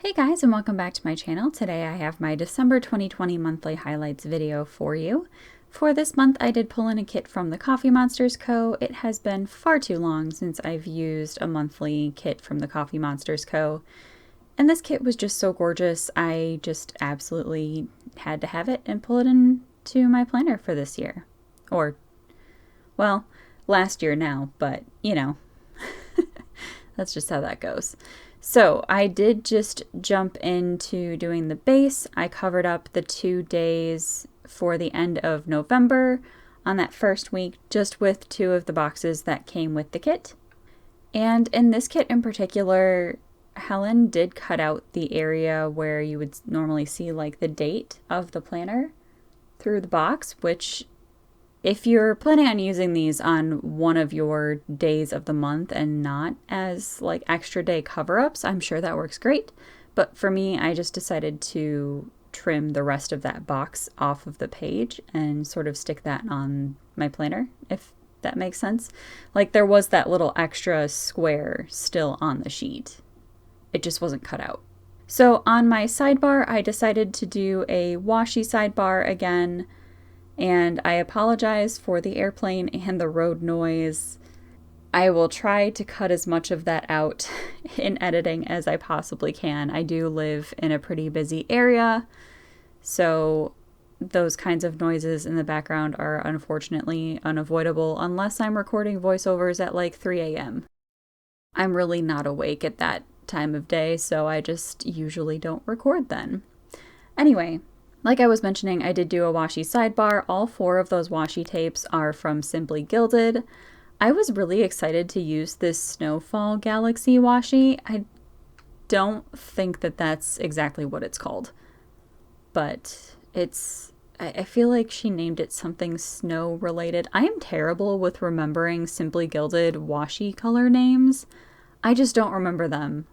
Hey guys, and welcome back to my channel. Today I have my December 2020 monthly highlights video for you. For this month I did pull in a kit from the Coffee Monsterz Co. It has been far too long since I've used a monthly kit from the Coffee Monsterz Co. And this kit was just so gorgeous, I just absolutely had to have it and pull it into my planner for this year. Or, well, last year now, but you know, that's just how that goes. So I did just jump into doing the base. I covered up the 2 days for the end of November on that first week, just with 2 of the boxes that came with the kit. And in this kit in particular, Helen did cut out the area where you would normally see like the date of the planner through the box, which if you're planning on using these on one of your days of the month and not as like extra day cover-ups, I'm sure that works great. But for me, I just decided to trim the rest of that box off of the page and sort of stick that on my planner, if that makes sense. Like there was that little extra square still on the sheet. It just wasn't cut out. So on my sidebar, I decided to do a washi sidebar again. And I apologize for the airplane and the road noise. I will try to cut as much of that out in editing as I possibly can. I do live in a pretty busy area, so those kinds of noises in the background are unfortunately unavoidable unless I'm recording voiceovers at like 3 a.m. I'm really not awake at that time of day, so I just usually don't record then. Anyway, like I was mentioning, I did do a washi sidebar. All 4 of those washi tapes are from Simply Gilded. I was really excited to use this Snowfall Galaxy washi. I don't think that that's exactly what it's called, but I feel like she named it something snow related. I am terrible with remembering Simply Gilded washi color names. I just don't remember them.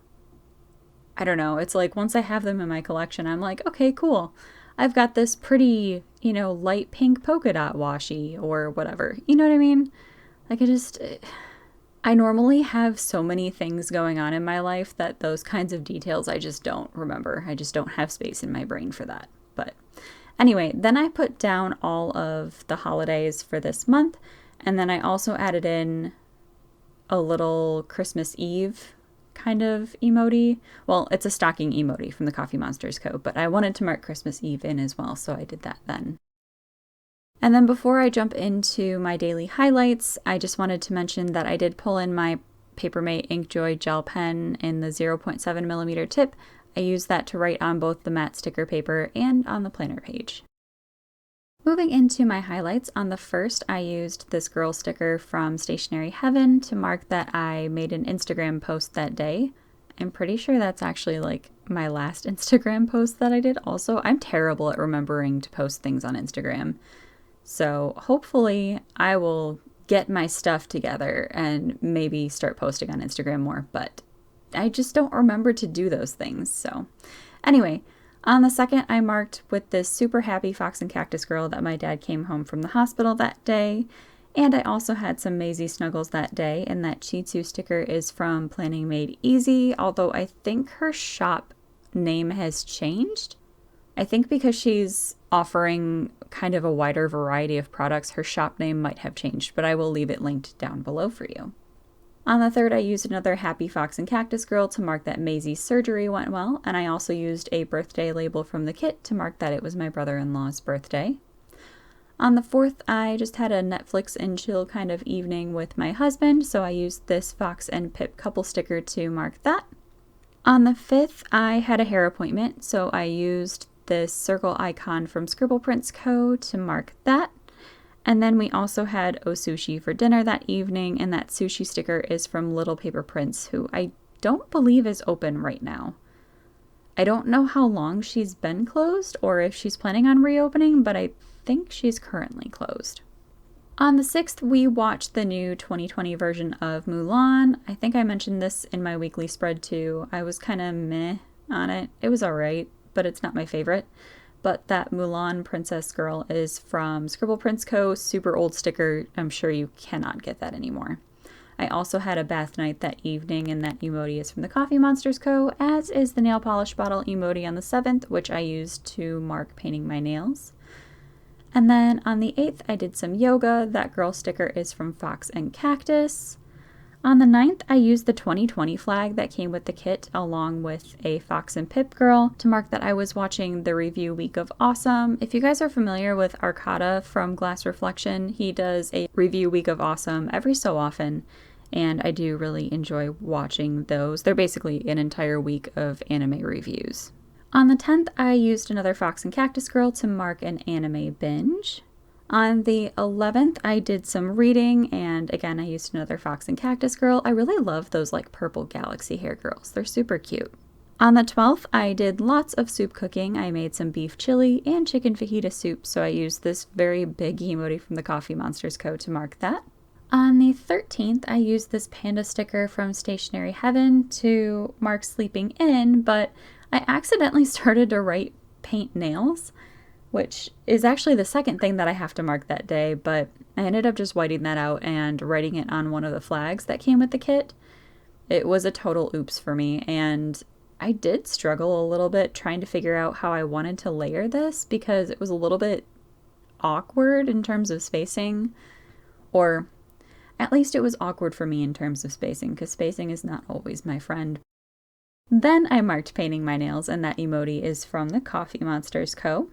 I don't know. It's like once I have them in my collection, I'm like, okay, cool. I've got this pretty, light pink polka dot washi or whatever. You know what I mean? Like I normally have so many things going on in my life that those kinds of details I just don't remember. I just don't have space in my brain for that. But anyway, then I put down all of the holidays for this month. And then I also added in a little Christmas Eve kind of emoji. Well, it's a stocking emoji from the Coffee Monsterz Co., but I wanted to mark Christmas Eve in as well, so I did that then. And then before I jump into my daily highlights, I just wanted to mention that I did pull in my Papermate Inkjoy gel pen in the 0.7mm tip. I used that to write on both the matte sticker paper and on the planner page. Moving into my highlights, on the first I used this girl sticker from Stationery Heaven to mark that I made an Instagram post that day. I'm pretty sure that's actually like my last Instagram post that I did also. I'm terrible at remembering to post things on Instagram. So hopefully I will get my stuff together and maybe start posting on Instagram more, but I just don't remember to do those things. So anyway, on the second, I marked with this super happy fox and cactus girl that my dad came home from the hospital that day. And I also had some Maisie snuggles that day, and that Chitsu sticker is from Planning Made Easy, although I think her shop name has changed. I think because she's offering kind of a wider variety of products, her shop name might have changed, but I will leave it linked down below for you. On the third, I used another Happy Fox and Cactus Girl to mark that Maisie's surgery went well, and I also used a birthday label from the kit to mark that it was my brother-in-law's birthday. On the fourth, I just had a Netflix and chill kind of evening with my husband, so I used this Fox and Pip couple sticker to mark that. On the fifth, I had a hair appointment, so I used this circle icon from Scribble Prints Co. to mark that. And then we also had Osushi for dinner that evening, and that sushi sticker is from Little Paper Prints, who I don't believe is open right now. I don't know how long she's been closed or if she's planning on reopening, but I think she's currently closed. On the 6th, we watched the new 2020 version of Mulan. I think I mentioned this in my weekly spread too. I was kind of meh on it. It was alright, but it's not my favorite. But that Mulan princess girl is from Scribble Prints Co. Super old sticker. I'm sure you cannot get that anymore. I also had a bath night that evening, and that emoji is from the Coffee Monsterz Co., as is the nail polish bottle emoji on the 7th, which I used to mark painting my nails. And then on the 8th, I did some yoga. That girl sticker is from Fox and Cactus. On the 9th, I used the 2020 flag that came with the kit along with a Fox and Pip girl to mark that I was watching the review week of Awesome. If you guys are familiar with Arcata from Glass Reflection, he does a review week of Awesome every so often, and I do really enjoy watching those. They're basically an entire week of anime reviews. On the 10th, I used another Fox and Cactus girl to mark an anime binge. On the 11th, I did some reading, and again, I used another Fox and Cactus girl. I really love those like purple galaxy hair girls. They're super cute. On the 12th, I did lots of soup cooking. I made some beef chili and chicken fajita soup, so I used this very big emoji from the Coffee Monsterz Co. to mark that. On the 13th, I used this panda sticker from Stationery Heaven to mark sleeping in, but I accidentally started to write paint nails, which is actually the second thing that I have to mark that day, but I ended up just whiting that out and writing it on one of the flags that came with the kit. It was a total oops for me, and I did struggle a little bit trying to figure out how I wanted to layer this because it was a little bit awkward in terms of spacing, or at least it was awkward for me in terms of spacing, because spacing is not always my friend. Then I marked painting my nails, and that emoji is from the Coffee Monsterz Co.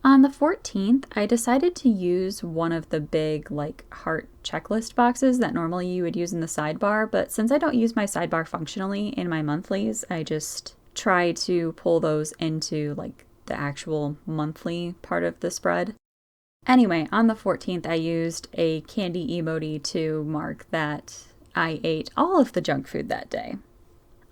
On the 14th, I decided to use one of the big like heart checklist boxes that normally you would use in the sidebar, but since I don't use my sidebar functionally in my monthlies, I just try to pull those into like the actual monthly part of the spread. Anyway, on the 14th, I used a candy emoji to mark that I ate all of the junk food that day.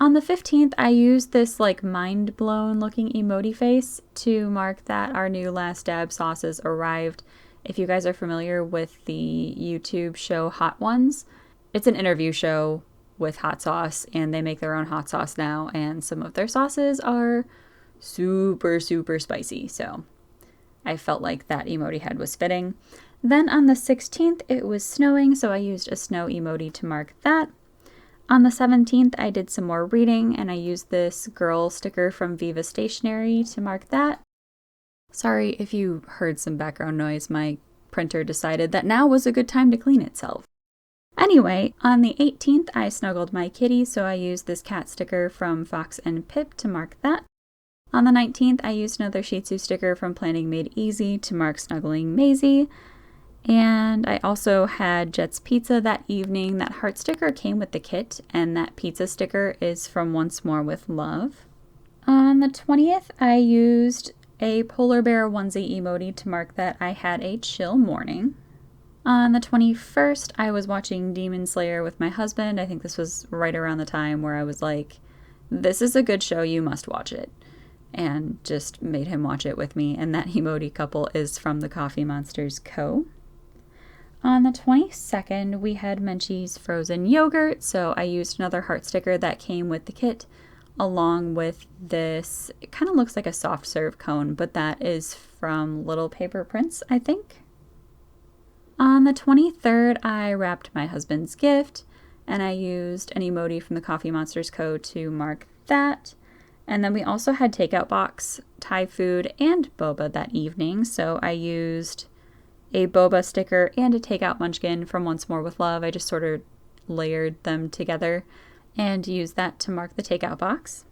On the 15th, I used this like mind-blown looking emoji face to mark that our new Last Dab sauces arrived. If you guys are familiar with the YouTube show Hot Ones, it's an interview show with hot sauce, and they make their own hot sauce now, and some of their sauces are super, super spicy, so I felt like that emoji head was fitting. Then on the 16th, it was snowing, so I used a snow emoji to mark that. On the 17th, I did some more reading, and I used this girl sticker from Viva Stationery to mark that. Sorry if you heard some background noise. My printer decided that now was a good time to clean itself. Anyway, on the 18th, I snuggled my kitty, so I used this cat sticker from Fox and Pip to mark that. On the 19th, I used another Shih Tzu sticker from Planning Made Easy to mark snuggling Maisie. And I also had Jet's Pizza that evening. That heart sticker came with the kit, and that pizza sticker is from Once More with Love. On the 20th, I used a polar bear onesie emoji to mark that I had a chill morning. On the 21st, I was watching Demon Slayer with my husband. I think this was right around the time where I was like, this is a good show, you must watch it. And just made him watch it with me, and that emoji couple is from the Coffee Monsterz Co. On the 22nd, we had Menchie's frozen yogurt, so I used another heart sticker that came with the kit, along with this, it kind of looks like a soft serve cone, but that is from Little Paper Prince, I think. On the 23rd, I wrapped my husband's gift, and I used an emoji from the Coffee Monsterz Co. to mark that. And then we also had takeout box, Thai food, and boba that evening, so I used a boba sticker and a takeout munchkin from Once More with Love. I just sort of layered them together and used that to mark the takeout box.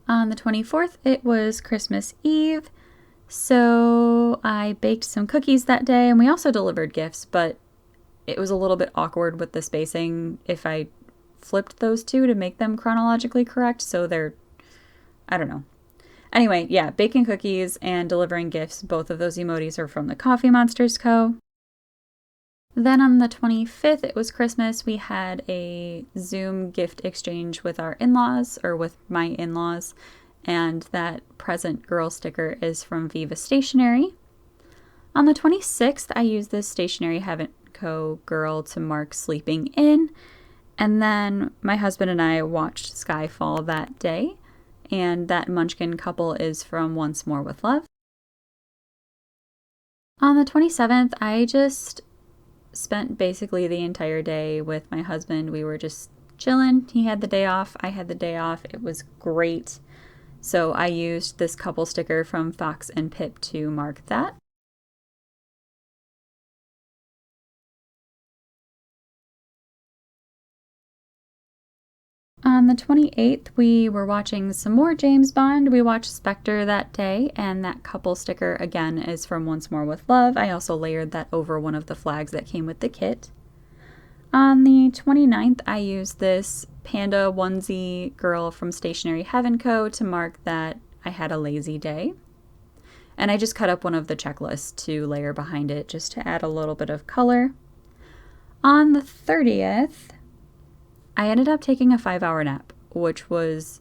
On the 24th, it was Christmas Eve, so I baked some cookies that day, and we also delivered gifts, but it was a little bit awkward with the spacing if I flipped those two to make them chronologically correct, so I don't know. Anyway, yeah, baking cookies and delivering gifts, both of those emojis are from the Coffee Monsterz Co. Then on the 25th, it was Christmas. We had a Zoom gift exchange with our in-laws, or with my in-laws, and that present girl sticker is from Viva Stationery. On the 26th, I used this Stationery Heaven Co. girl to mark sleeping in, and then my husband and I watched Skyfall that day. And that munchkin couple is from Once More with Love. On the 27th, I just spent basically the entire day with my husband. We were just chilling. He had the day off. I had the day off. It was great. So I used this couple sticker from Fox and Pip to mark that. On the 28th, we were watching some more James Bond. We watched Spectre that day, and that couple sticker again is from Once More with Love. I also layered that over one of the flags that came with the kit. On the 29th, I used this panda onesie girl from Stationery Heaven Co. to mark that I had a lazy day. And I just cut up one of the checklists to layer behind it just to add a little bit of color. On the 30th, I ended up taking a 5-hour nap, which was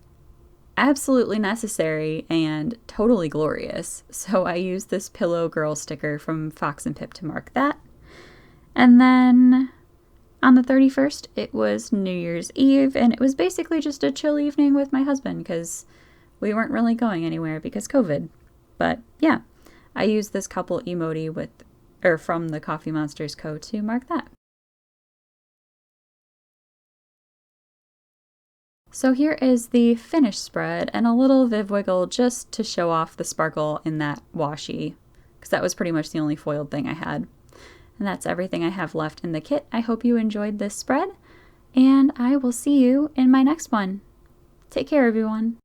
absolutely necessary and totally glorious. So I used this pillow girl sticker from Fox and Pip to mark that. And then on the 31st, it was New Year's Eve, and it was basically just a chill evening with my husband because we weren't really going anywhere because COVID. But yeah, I used this couple emoji from the Coffee Monsterz Co. to mark that. So here is the finished spread and a little Viv Wiggle just to show off the sparkle in that washi, because that was pretty much the only foiled thing I had. And that's everything I have left in the kit. I hope you enjoyed this spread, and I will see you in my next one. Take care, everyone.